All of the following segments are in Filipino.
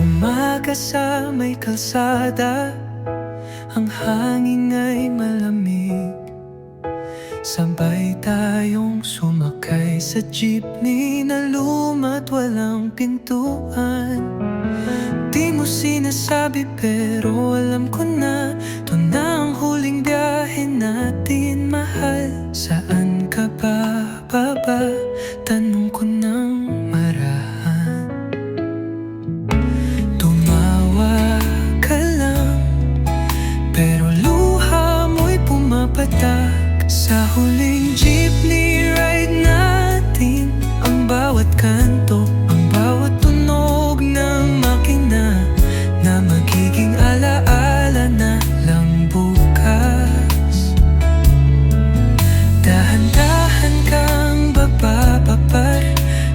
Umaga sa may kalsada, ang hangin ay malamig. Sabay tayong sumakay sa jeepney na luma't walang pintuan. Di mo sinasabi pero alam ko na, ito na ang huling biyahe natin, mahal. Saan ka ba, baba? Tanong ko ng marahan. Tumawa ka lang, pero luha mo'y pumapatak. Sa huling jeepney ride natin, ang bawat kanto, ang bawat tunog ng makina, na magiging alaala na lang bukas. Dahan-dahan kang babababa,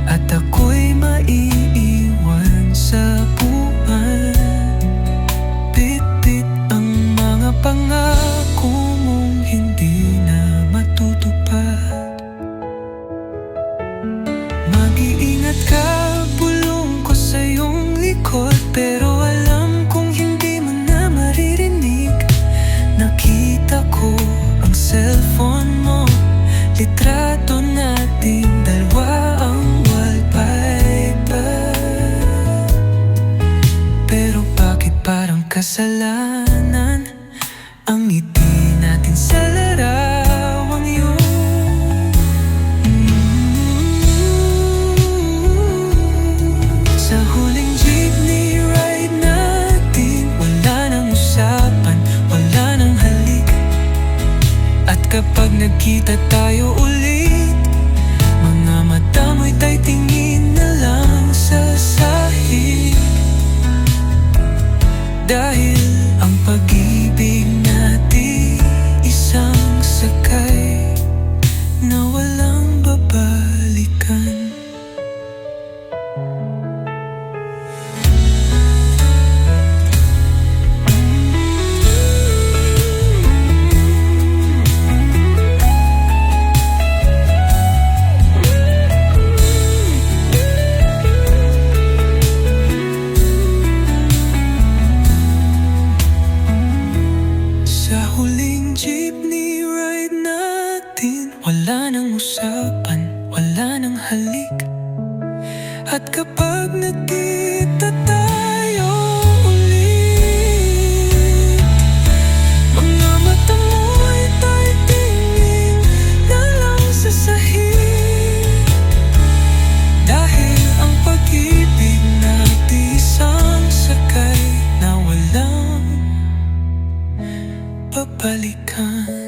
at ako'y maiiwan sa buwan. Bit-bit ang mga pangako mong hindi na matutupad. Mag-iingat ka, bulong ko sa iyong likod, pero alam kong hindi mo na maririnig. Nakita ko ang cellphone mo, litrato nating dalawa ang wallpaper. Pero bakit parang kasalanan ang ngiti natin sa larawang yun? Sa huling jeepney ride natin, wala nang usapan, wala nang halik. At kapag nagkita tayo ulit, mga mata mo'y tingin na lang sa sahig. Dahil ang pag-ibig natin isang sakay na walang babalikan. Sa huling jeepney ride natin, wala nang usapan, wala nang halik. At kapag nagkita tayo ulit, mga mata mo'y tingin na lang sa sahig. Dahil ang pag-ibig natin isang sakay na walang babalikan.